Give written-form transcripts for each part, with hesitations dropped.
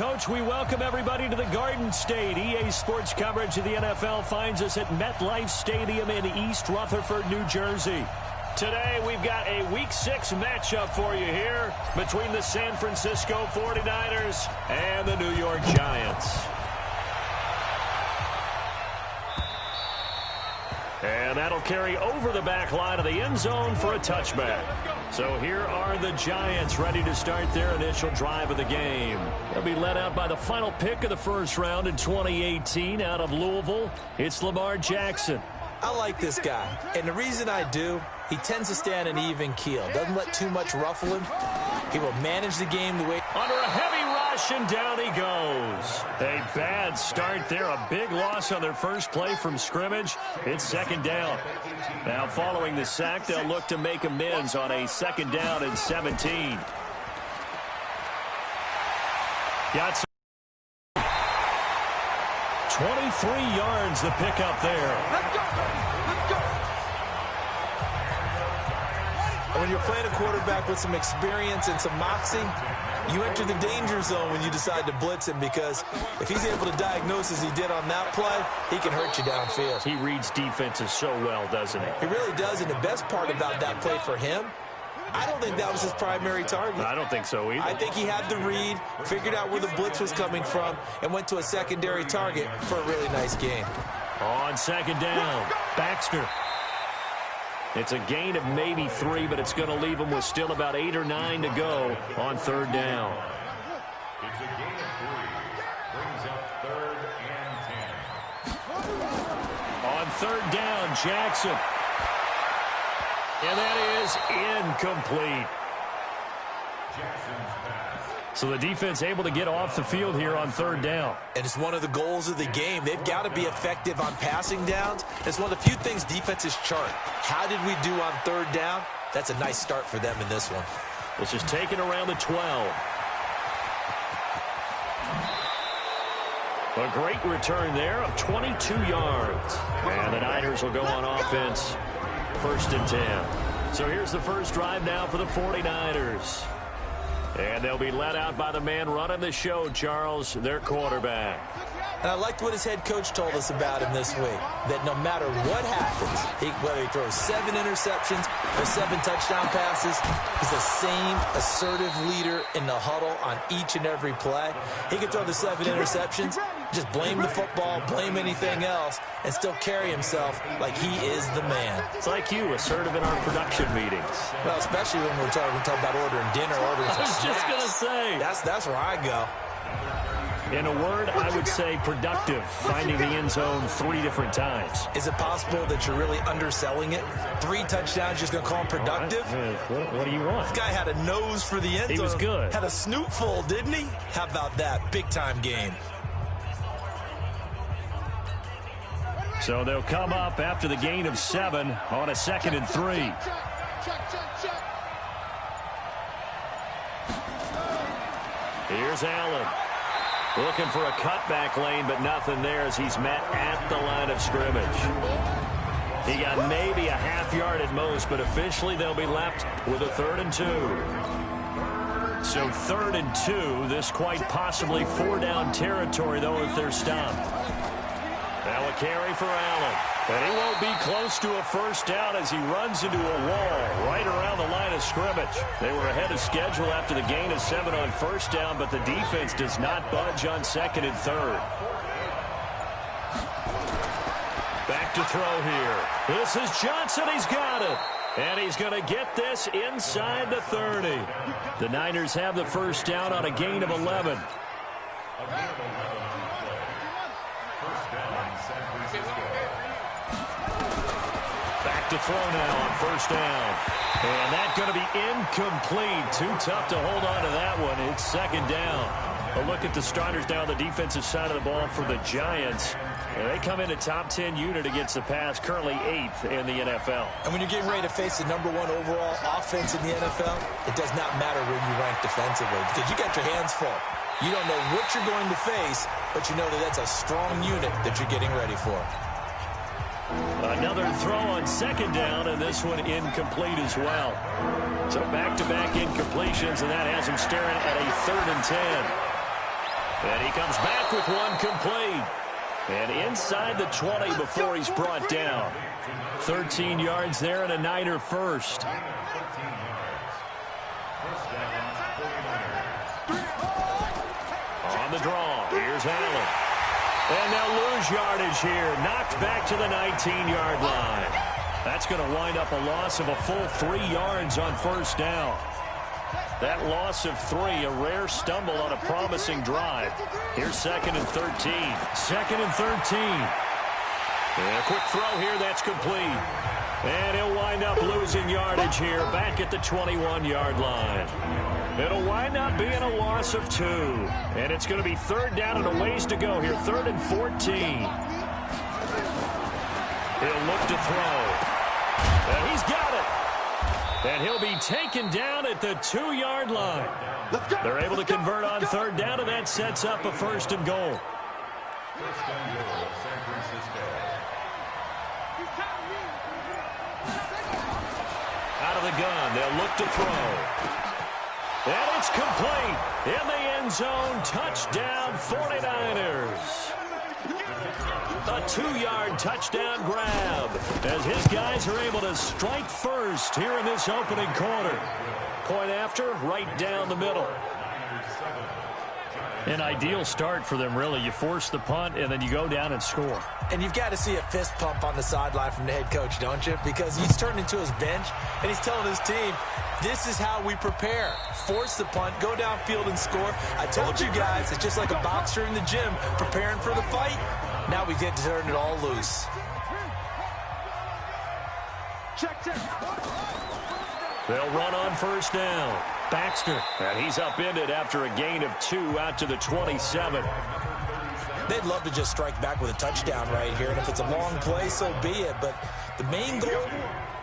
Coach. We welcome everybody to the Garden State. EA Sports coverage of the NFL finds us at MetLife Stadium in East Rutherford, New Jersey. Today, we've got a Week 6 matchup for you here between the San Francisco 49ers and the New York Giants. And that'll carry over the back line of the end zone for a touchback. So here are the Giants ready to start their initial drive of the game. They'll be led out by the final pick of the first round in 2018 out of Louisville. It's Lamar Jackson. I like this guy, and the reason I do, he tends to stay on an even keel. Doesn't let too much ruffle him. He will manage the game the way... Under a heavy rush, and down he goes. A bad start there. A big loss on their first play from scrimmage. It's second down. Now, following the sack, they'll look to make amends on a second down and 17. Got some 23 yards the pickup there. Let's go. When you're playing a quarterback with some experience and some moxie, you enter the danger zone when you decide to blitz him, because if he's able to diagnose as he did on that play, he can hurt you downfield. He reads defenses so well, doesn't he? He really does, and the best part about that play for him, I don't think that was his primary target. I don't think so either. I think he had the read, figured out where the blitz was coming from, and went to a secondary target for a really nice game. On second down, Baxter. It's a gain of maybe 3, but it's going to leave him with still about 8 or 9 to go on third down. It's a gain of 3. Brings up 3rd and 10. On third down, Jackson. And that is incomplete. Jackson's pass. So the defense able to get off the field here on third down. And it's one of the goals of the game. They've got to be effective on passing downs. It's one of the few things defenses chart. How did we do on third down? That's a nice start for them in this one. This is taken around the 12. A great return there of 22 yards. And the Niners will go on offense. 1st and 10. So here's the first drive now for the 49ers. And they'll be led out by the man running the show, Charles, their quarterback. And I liked what his head coach told us about him this week, that no matter what happens, whether he throws 7 interceptions or 7 touchdown passes, he's the same assertive leader in the huddle on each and every play. He can throw the 7 interceptions, just blame the football, blame anything else, and still carry himself like he is the man. It's like you, assertive in our production meetings. Well, especially when we're talking about ordering dinner, ordering some I was just going to say. That's where I go. In a word, I would say productive, finding the end zone 3 different times. Is it possible that you're really underselling it? 3 touchdowns, just going to call him productive? What do you want? This guy had a nose for the end zone. He was good. Had a snoot full, didn't he? How about that? Big-time game. So they'll come up after the gain of 7 on a 2nd and 3. Here's Allen. Looking for a cutback lane, but nothing there as he's met at the line of scrimmage. He got maybe a half yard at most, but officially they'll be left with a 3rd and 2. So 3rd and 2, this quite possibly 4-down territory, though, if they're stopped. Now a carry for Allen. And he won't be close to a first down as he runs into a wall right around the line of scrimmage. They were ahead of schedule after the gain of 7 on first down, but the defense does not budge on 2nd and 3rd. Back to throw here. This is Johnson. He's got it. And he's going to get this inside the 30. The Niners have the first down on a gain of 11. Back to throw now on first down. And that's going to be incomplete. Too tough to hold on to that one. It's 2nd down. A look at the starters down the defensive side of the ball for the Giants. And they come in a top 10 unit against the pass, currently 8th in the NFL. And when you're getting ready to face the #1 overall offense in the NFL, it does not matter where you rank defensively because you got your hands full. You don't know what you're going to face, but you know that that's a strong unit that you're getting ready for. Another throw on 2nd down, and this one incomplete as well. So back-to-back incompletions, and that has him staring at a 3rd and 10. And he comes back with one complete. And inside the 20 before he's brought down. 13 yards there and a Niner first. On the draw, here's Allen. And they'll lose yardage here. Knocked back to the 19-yard line. That's going to wind up a loss of a full 3 yards on first down. That loss of 3, a rare stumble on a promising drive. Here's 2nd and 13. 2nd and 13. And a quick throw here, that's complete. And he'll wind up losing yardage here, back at the 21-yard line. It'll wind up being a loss of 2. And it's going to be 3rd down and a ways to go here, 3rd and 14. He'll look to throw. And he's got it. And he'll be taken down at the 2-yard line. They're able to convert on 3rd down, and that sets up a 1st and goal. First and goal, San Francisco. Out of the gun, they'll look to throw. And it's complete. In the end zone, touchdown 49ers. A 2-yard touchdown grab as his guys are able to strike first here in this opening quarter. Point after, right down the middle. An ideal start for them, really. You force the punt, and then you go down and score. And you've got to see a fist pump on the sideline from the head coach, don't you? Because he's turned into his bench, and he's telling his team, this is how we prepare. Force the punt, go downfield and score. I told you guys, it's just like a boxer in the gym preparing for the fight. Now we get to turn it all loose. They'll run on first down. Baxter, and he's upended after a gain of 2 out to the 27. They'd love to just strike back with a touchdown right here, and if it's a long play, so be it. But the main goal,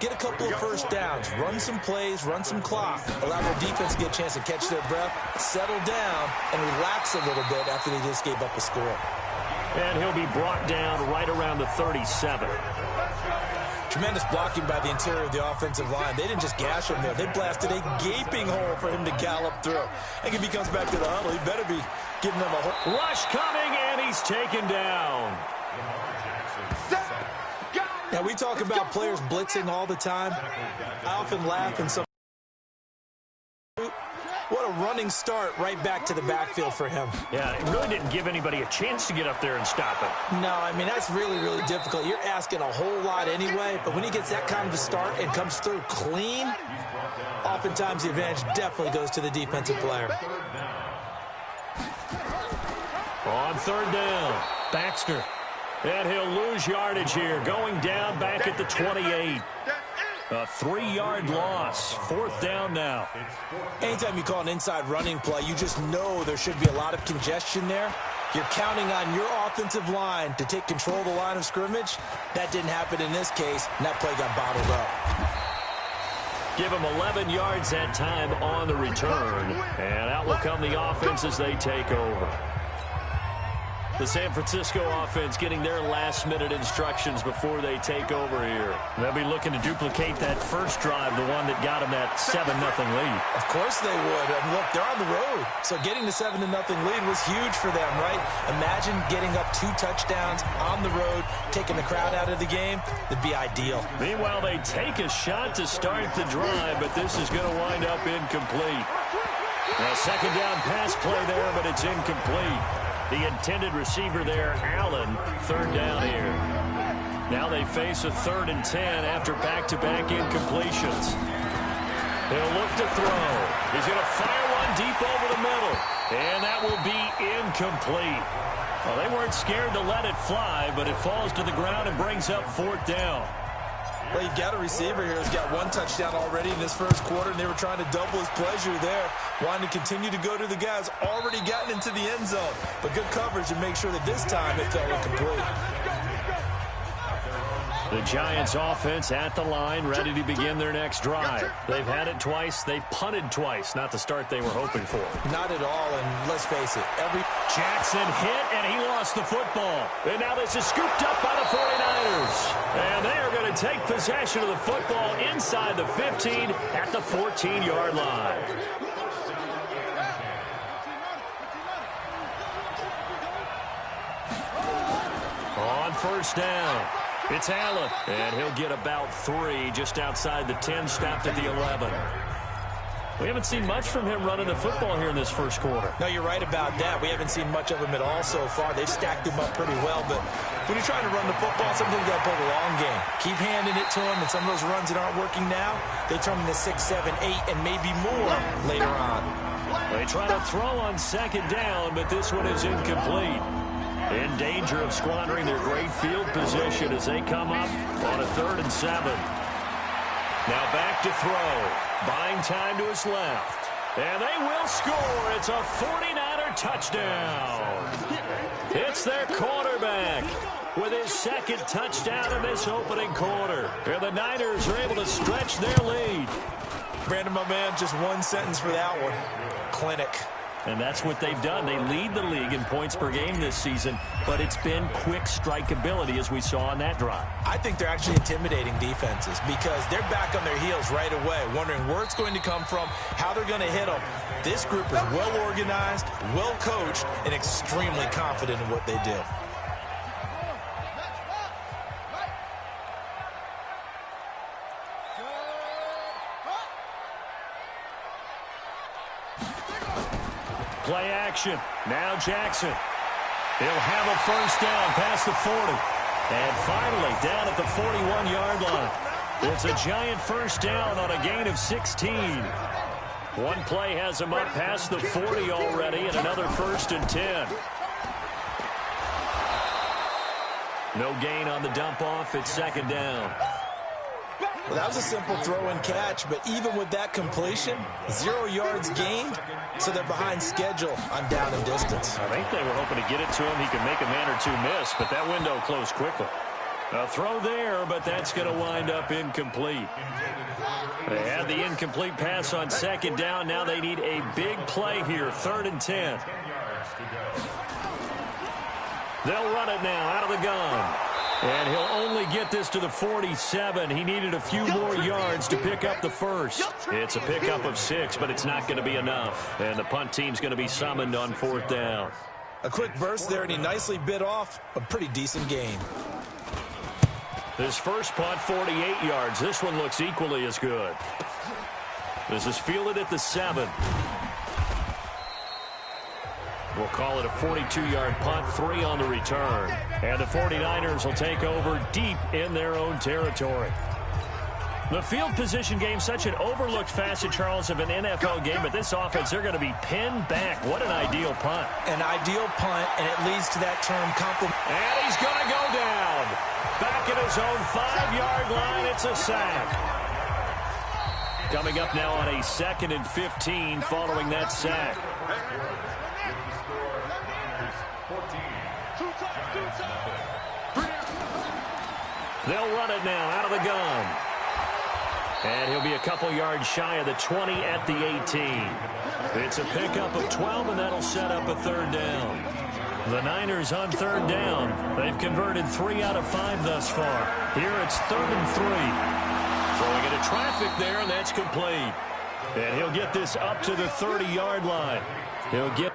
get a couple of first downs, run some plays, run some clock, allow their defense to get a chance to catch their breath, settle down, and relax a little bit after they just gave up a score. And he'll be brought down right around the 37. Tremendous blocking by the interior of the offensive line. They didn't just gash him there. They blasted a gaping hole for him to gallop through. And if he comes back to the huddle, he better be giving them a hole. Rush coming, and he's taken down. Now, we talk about players blitzing all the time. I often laugh and some. What a running start right back to the backfield for him. Yeah, it really didn't give anybody a chance to get up there and stop him. No, I mean, that's really, really difficult. You're asking a whole lot anyway, but when he gets that kind of a start and comes through clean, oftentimes the advantage definitely goes to the defensive player. On 3rd down, Baxter. And he'll lose yardage here, going down back at the 28. A 3-yard loss. 4th down now. Anytime you call an inside running play, you just know there should be a lot of congestion there. You're counting on your offensive line to take control of the line of scrimmage. That didn't happen in this case, and that play got bottled up. Give him 11 yards that time on the return. And out will come the offense as they take over. The San Francisco offense getting their last-minute instructions before they take over here. They'll be looking to duplicate that first drive, the one that got them that 7-0 lead. Of course they would. And look, they're on the road. So getting the 7-0 lead was huge for them, right? Imagine getting up 2 touchdowns on the road, taking the crowd out of the game. That'd be ideal. Meanwhile, they take a shot to start the drive, but this is going to wind up incomplete. A 2nd down pass play there, but it's incomplete. The intended receiver there, Allen, 3rd down here. Now they face a 3rd and 10 after back-to-back incompletions. He'll look to throw. He's going to fire one deep over the middle. And that will be incomplete. Well, they weren't scared to let it fly, but it falls to the ground and brings up 4th down. Well, you've got a receiver here who's got 1 touchdown already in this first quarter, and they were trying to double his pleasure there, wanting to continue to go to the guys already gotten into the end zone. But good coverage to make sure that this time it fell incomplete. The Giants offense at the line, ready to begin their next drive. They've had it twice. They've punted twice. Not the start they were hoping for. Not at all, and let's face it, Jackson hit, and he lost the football. And now this is scooped up by the 49ers. And they are going to take possession of the football inside the 15 at the 14-yard line. first down. It's Allen, and he'll get about 3 just outside the 10, stopped at the 11. We haven't seen much from him running the football here in this first quarter. No, you're right about that. We haven't seen much of him at all so far. They've stacked him up pretty well, but when you're trying to run the football, sometimes you got to play the long game. Keep handing it to him, and some of those runs that aren't working now, they turn into 6, 7, 8, and maybe more later on. They try to throw on second down, but this one is incomplete. In danger of squandering their great field position as they come up on a 3rd and 7. Now back to throw. Buying time to his left. And they will score. It's a 49er touchdown. It's their quarterback with his 2nd touchdown in this opening quarter. And the Niners are able to stretch their lead. Brandon, my man, just one sentence for that one. Clinic. And that's what they've done. They lead the league in points per game this season, but it's been quick strikeability as we saw on that drive. I think they're actually intimidating defenses because they're back on their heels right away, wondering where it's going to come from, how they're going to hit them. This group is well organized, well coached, and extremely confident in what they do. Play action. Now Jackson. He'll have a first down past the 40. And finally down at the 41-yard line. It's a giant first down on a gain of 16. One play has him up past the 40 already, and another 1st and 10. No gain on the dump off. It's 2nd down. Well, that was a simple throw and catch, but even with that completion, 0 yards gained, so they're behind schedule on down and distance. I think they were hoping to get it to him. He could make a man or 2 miss, but that window closed quickly. A throw there, but that's going to wind up incomplete. They had the incomplete pass on 2nd down. Now they need a big play here, 3rd and 10. They'll run it now out of the gun. And he'll only get this to the 47. He needed a few more yards to pick up the first. It's a pickup of 6, but it's not going to be enough. And the punt team's going to be summoned on 4th down. A quick burst there, and he nicely bit off a pretty decent gain. This first punt, 48 yards. This one looks equally as good. This is fielded at the 7. We'll call it a 42-yard punt, 3 on the return. And the 49ers will take over deep in their own territory. The field position game, such an overlooked facet, Charles, of an NFL game, but this offense, they're going to be pinned back. What an ideal punt. An ideal punt, and it leads to that term compliment. And he's going to go down. Back at his own 5-yard line, it's a sack. Coming up now on a 2nd and 15 following that sack. They'll run it now out of the gun. And he'll be a couple yards shy of the 20 at the 18. It's a pickup of 12, and that'll set up a 3rd down. The Niners on 3rd down. They've converted 3 out of 5 thus far. Here it's 3rd and 3. Throwing into traffic there, and that's complete. And he'll get this up to the 30-yard line. He'll get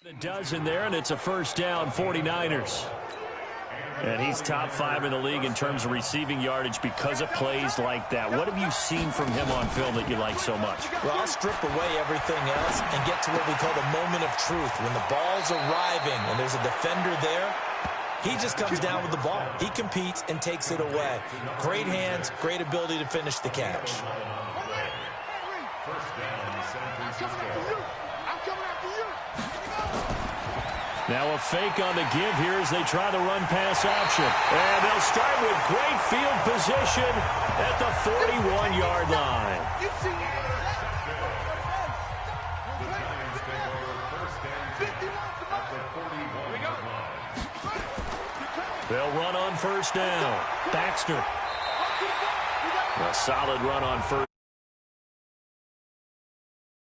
a dozen there, and it's a first down, 49ers. And he's top 5 in the league in terms of receiving yardage because of plays like that. What have you seen from him on film that you like so much? Well, I'll strip away everything else and get to what we call the moment of truth. When the ball's arriving and there's a defender there, he just comes down with the ball. He competes and takes it away. Great hands, great ability to finish the catch. First down, San Francisco. Now a fake on the give here as they try the run-pass option. And they'll start with great field position at the 41-yard line. They'll run on first down. Baxter. A solid run on first.